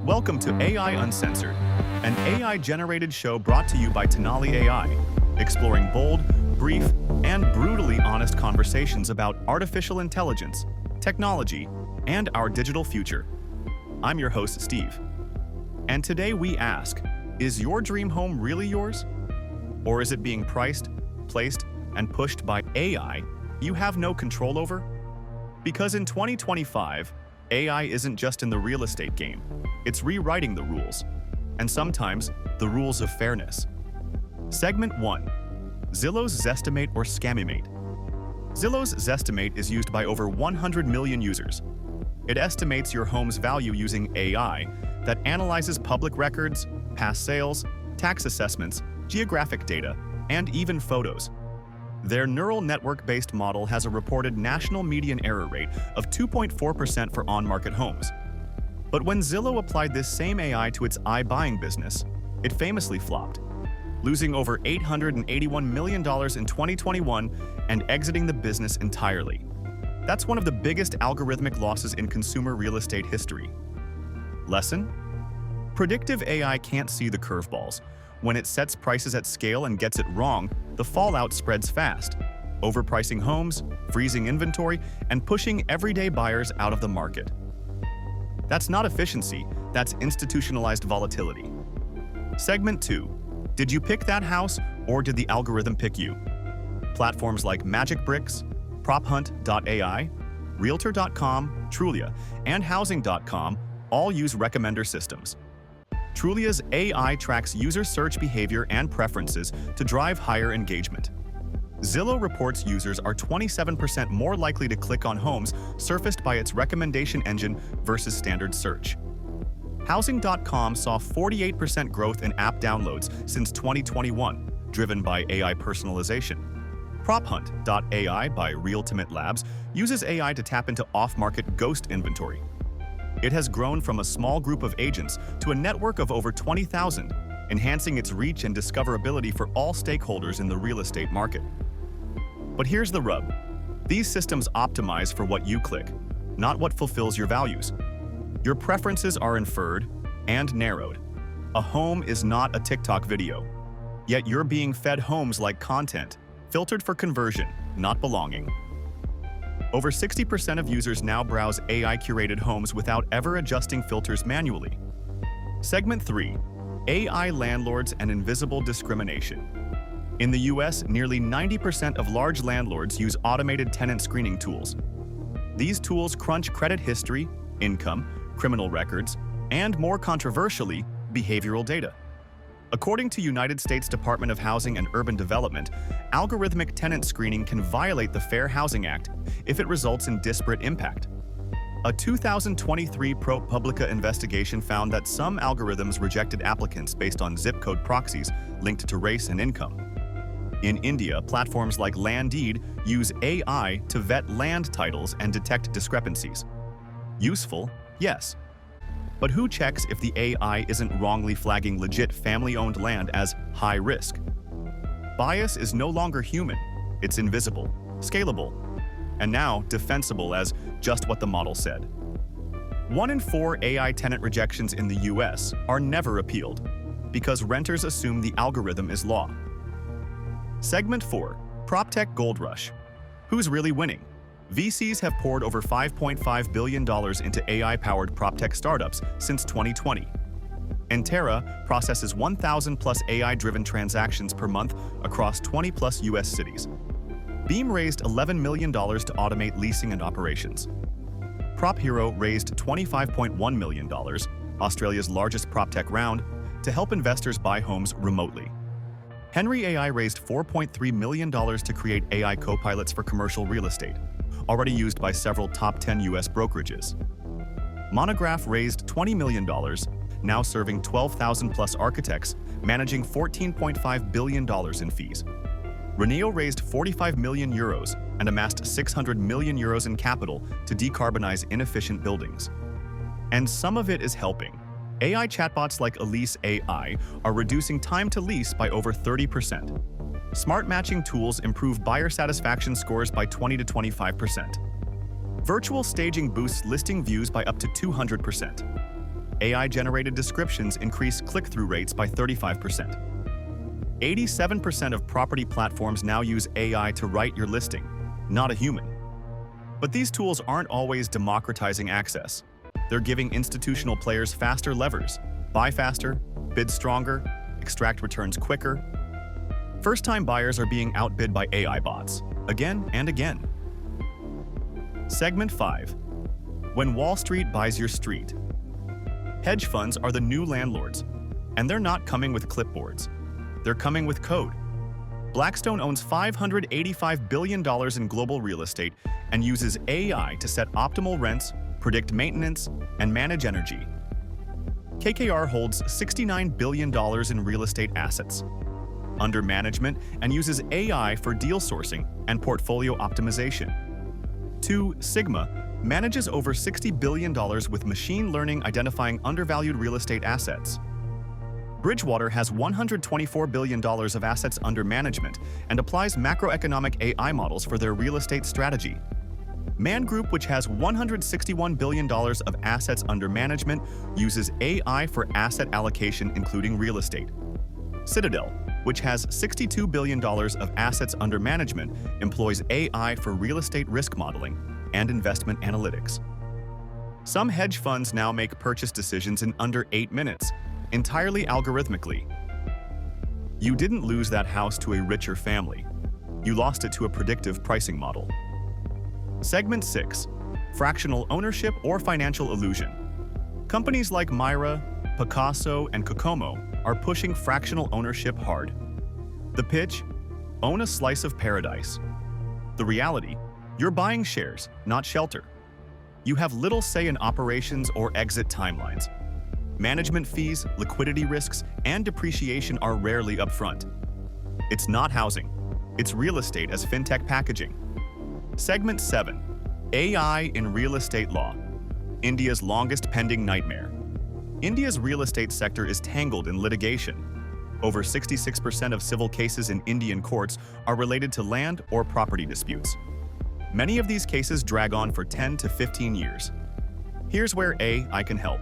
Welcome to AI Uncensored, an AI-generated show brought to you by Tenali AI, exploring bold, brief, and brutally honest conversations about artificial intelligence, technology, and our digital future. I'm your host, Steve. And today we ask, is your dream home really yours? Or is it being priced, placed, and pushed by AI you have no control over? Because in 2025, AI isn't just in the real estate game, it's rewriting the rules, and sometimes the rules of fairness. Segment 1. Zillow's Zestimate or Scamimate. Zillow's Zestimate is used by over 100 million users. It estimates your home's value using AI that analyzes public records, past sales, tax assessments, geographic data, and even photos. Their neural network-based model has a reported national median error rate of 2.4% for on-market homes. But when Zillow applied this same AI to its iBuying business, it famously flopped, losing over $881 million in 2021 and exiting the business entirely. That's one of the biggest algorithmic losses in consumer real estate history. Lesson? Predictive AI can't see the curveballs. When it sets prices at scale and gets it wrong, the fallout spreads fast, overpricing homes, freezing inventory, and pushing everyday buyers out of the market. That's not efficiency, that's institutionalized volatility. Segment 2. Did you pick that house, or did the algorithm pick you? Platforms like MagicBricks, PropHunt.ai, Realtor.com, Trulia, and Housing.com all use recommender systems. Trulia's AI tracks user search behavior and preferences to drive higher engagement. Zillow reports users are 27% more likely to click on homes surfaced by its recommendation engine versus standard search. Housing.com saw 48% growth in app downloads since 2021, driven by AI personalization. PropHunt.ai by Realtimate Labs uses AI to tap into off-market ghost inventory. It has grown from a small group of agents to a network of over 20,000, enhancing its reach and discoverability for all stakeholders in the real estate market. But here's the rub. These systems optimize for what you click, not what fulfills your values. Your preferences are inferred and narrowed. A home is not a TikTok video, yet you're being fed homes like content, filtered for conversion, not belonging. Over 60% of users now browse AI-curated homes without ever adjusting filters manually. Segment 3. AI landlords and invisible discrimination. In the US, nearly 90% of large landlords use automated tenant screening tools. These tools crunch credit history, income, criminal records, and more controversially, behavioral data. According to United States Department of Housing and Urban Development, algorithmic tenant screening can violate the Fair Housing Act if it results in disparate impact. A 2023 ProPublica investigation found that some algorithms rejected applicants based on zip code proxies linked to race and income. In India, platforms like Landdeed use AI to vet land titles and detect discrepancies. Useful? Yes. But who checks if the AI isn't wrongly flagging legit family-owned land as high risk? Bias is no longer human. It's invisible, scalable, and now defensible as just what the model said. 1 in 4 AI tenant rejections in the US are never appealed because renters assume the algorithm is law. Segment 4. PropTech Gold Rush. Who's really winning? VCs have poured over $5.5 billion into AI-powered PropTech startups since 2020. Entera processes 1,000-plus AI-driven transactions per month across 20-plus US cities. Beam raised $11 million to automate leasing and operations. PropHero raised $25.1 million, Australia's largest PropTech round, to help investors buy homes remotely. Henry AI raised $4.3 million to create AI co-pilots for commercial real estate, already used by several top 10 US brokerages. Monograph raised $20 million, now serving 12,000-plus architects, managing $14.5 billion in fees. Reneo raised 45 million euros and amassed 600 million euros in capital to decarbonize inefficient buildings. And some of it is helping. AI chatbots like Elise AI are reducing time to lease by over 30%. Smart matching tools improve buyer satisfaction scores by 20 to 25%. Virtual staging boosts listing views by up to 200%. AI-generated descriptions increase click-through rates by 35%. 87% of property platforms now use AI to write your listing, not a human. But these tools aren't always democratizing access. They're giving institutional players faster levers: buy faster, bid stronger, extract returns quicker. First-time buyers are being outbid by AI bots, again and again. Segment 5. When Wall Street buys your street. Hedge funds are the new landlords, and they're not coming with clipboards. They're coming with code. Blackstone owns $585 billion in global real estate and uses AI to set optimal rents, predict maintenance, and manage energy. KKR holds $69 billion in real estate assets under management and uses AI for deal sourcing and portfolio optimization. 2 Sigma manages over $60 billion with machine learning identifying undervalued real estate assets. Bridgewater has $124 billion of assets under management and applies macroeconomic AI models for their real estate strategy. Man Group, which has $161 billion of assets under management, uses AI for asset allocation including real estate. Citadel, which has $62 billion of assets under management, employs AI for real estate risk modeling and investment analytics. Some hedge funds now make purchase decisions in under 8 minutes, entirely algorithmically. You didn't lose that house to a richer family. You lost it to a predictive pricing model. Segment 6. Fractional ownership or financial illusion. Companies like Myra, Picasso, and Kokomo are pushing fractional ownership hard. The pitch? Own a slice of paradise. The reality? You're buying shares, not shelter. You have little say in operations or exit timelines. Management fees, liquidity risks, and depreciation are rarely upfront. It's not housing. It's real estate as fintech packaging. Segment 7. AI in real estate law. India's longest pending nightmare. India's real estate sector is tangled in litigation. Over 66% of civil cases in Indian courts are related to land or property disputes. Many of these cases drag on for 10 to 15 years. Here's where AI can help.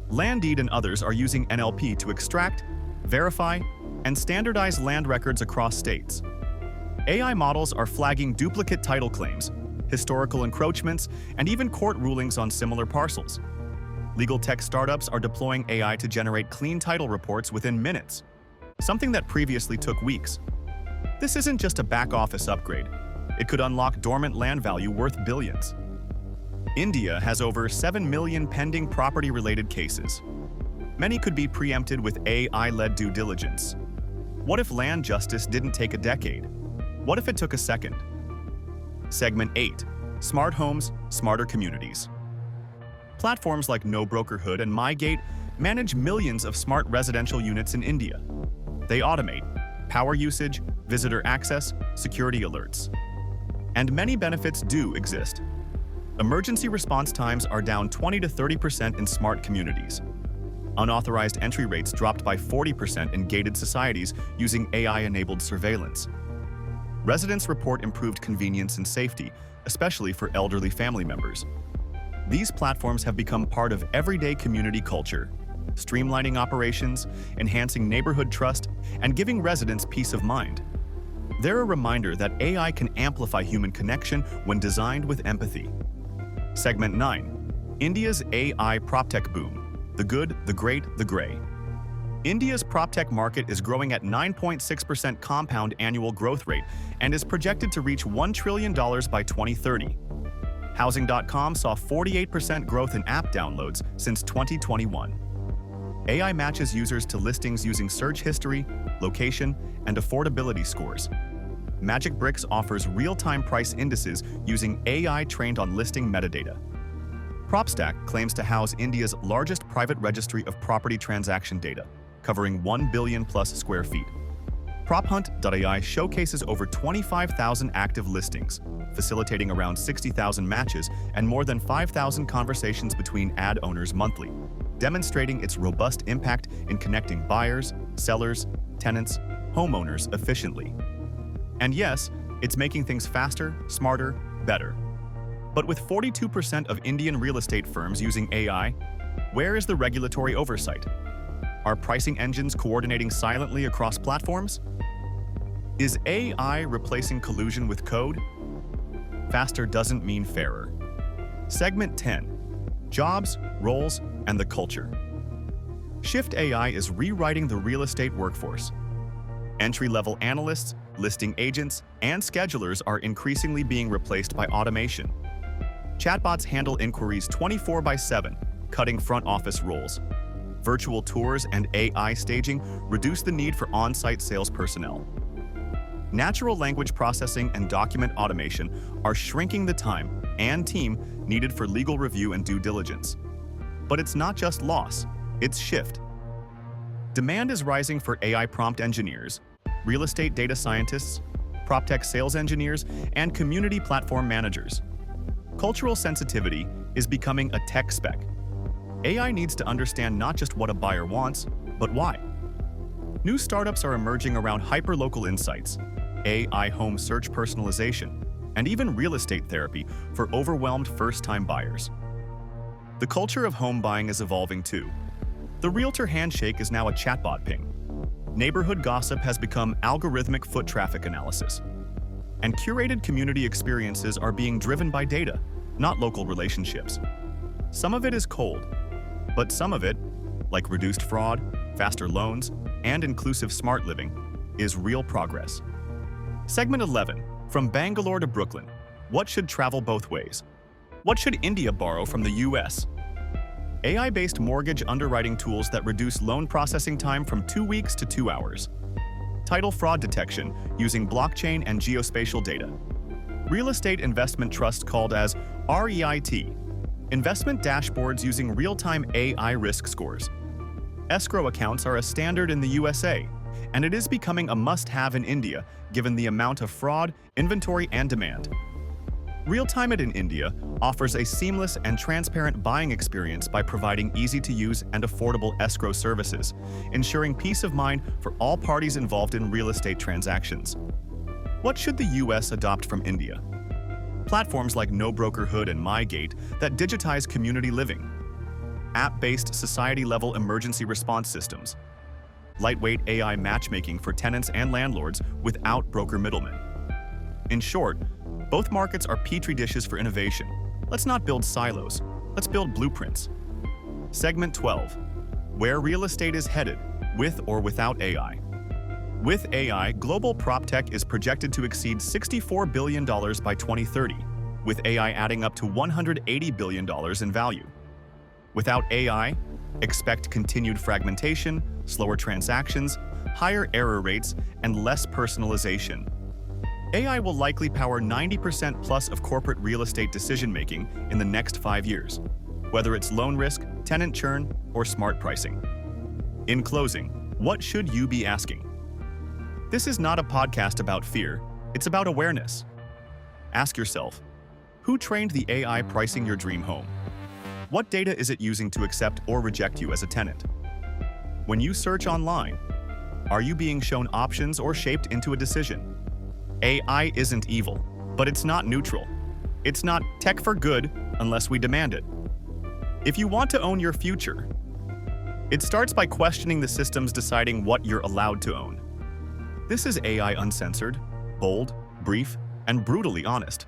Landdeed and others are using NLP to extract, verify, and standardize land records across states. AI models are flagging duplicate title claims, historical encroachments, and even court rulings on similar parcels. Legal tech startups are deploying AI to generate clean title reports within minutes, something that previously took weeks. This isn't just a back-office upgrade. It could unlock dormant land value worth billions. India has over 7 million pending property-related cases. Many could be preempted with AI-led due diligence. What if land justice didn't take a decade? What if it took a second? Segment 8. Smart homes, smarter communities. Platforms like NoBrokerhood and MyGate manage millions of smart residential units in India. They automate power usage, visitor access, security alerts. And many benefits do exist. Emergency response times are down 20 to 30% in smart communities. Unauthorized entry rates dropped by 40% in gated societies using AI-enabled surveillance. Residents report improved convenience and safety, especially for elderly family members. These platforms have become part of everyday community culture, streamlining operations, enhancing neighborhood trust, and giving residents peace of mind. They're a reminder that AI can amplify human connection when designed with empathy. Segment 9. India's AI PropTech boom. The good, the great, the gray. India's PropTech market is growing at 9.6% compound annual growth rate and is projected to reach $1 trillion by 2030. Housing.com saw 48% growth in app downloads since 2021. AI matches users to listings using search history, location, and affordability scores. MagicBricks offers real-time price indices using AI trained on listing metadata. PropStack claims to house India's largest private registry of property transaction data, covering 1 billion plus square feet. PropHunt.ai showcases over 25,000 active listings, facilitating around 60,000 matches and more than 5,000 conversations between ad owners monthly, demonstrating its robust impact in connecting buyers, sellers, tenants, homeowners efficiently. And yes, it's making things faster, smarter, better. But with 42% of Indian real estate firms using AI, Where is the regulatory oversight? Are pricing engines coordinating silently across platforms? Is AI replacing collusion with code? Faster doesn't mean fairer. Segment 10. Jobs, roles, and the culture. Shift AI is rewriting the real estate workforce. Entry-level analysts, listing agents, and schedulers are increasingly being replaced by automation. Chatbots handle inquiries 24/7, cutting front office roles. Virtual tours and AI staging reduce the need for on-site sales personnel. Natural language processing and document automation are shrinking the time and team needed for legal review and due diligence. But it's not just loss, it's shift. Demand is rising for AI prompt engineers, real estate data scientists, PropTech sales engineers, and community platform managers. Cultural sensitivity is becoming a tech spec. AI needs to understand not just what a buyer wants, but why. New startups are emerging around hyperlocal insights, AI home search personalization, and even real estate therapy for overwhelmed first-time buyers. The culture of home buying is evolving too. The realtor handshake is now a chatbot ping. Neighborhood gossip has become algorithmic foot traffic analysis. And curated community experiences are being driven by data, not local relationships. Some of it is cold, but some of it, like reduced fraud, faster loans, and inclusive smart living, is real progress. Segment 11. From Bangalore to Brooklyn. What should travel both ways? What should India borrow from the US? AI-based mortgage underwriting tools that reduce loan processing time from 2 weeks to 2 hours. Title fraud detection using blockchain and geospatial data. Real estate investment trust called as REIT. Investment dashboards using real-time AI risk scores. Escrow accounts are a standard in the USA, and it is becoming a must-have in India given the amount of fraud, inventory, and demand. Realtime in India offers a seamless and transparent buying experience by providing easy-to-use and affordable escrow services, ensuring peace of mind for all parties involved in real estate transactions. What should the US adopt from India? Platforms like NoBrokerhood and MyGate that digitize community living. App-based society-level emergency response systems. Lightweight AI matchmaking for tenants and landlords without broker middlemen. In short, both markets are petri dishes for innovation. Let's not build silos, let's build blueprints. Segment 12. Where real estate is headed, with or without AI. With AI, global PropTech is projected to exceed $64 billion by 2030, with AI adding up to $180 billion in value. Without AI, expect continued fragmentation, slower transactions, higher error rates, and less personalization. AI will likely power 90% plus of corporate real estate decision-making in the next 5 years, whether it's loan risk, tenant churn, or smart pricing. In closing, what should you be asking? This is not a podcast about fear, it's about awareness. Ask yourself, who trained the AI pricing your dream home? What data is it using to accept or reject you as a tenant? When you search online, are you being shown options or shaped into a decision? AI isn't evil, but it's not neutral. It's not tech for good unless we demand it. If you want to own your future, it starts by questioning the systems deciding what you're allowed to own. This is AI Uncensored, bold, brief, and brutally honest.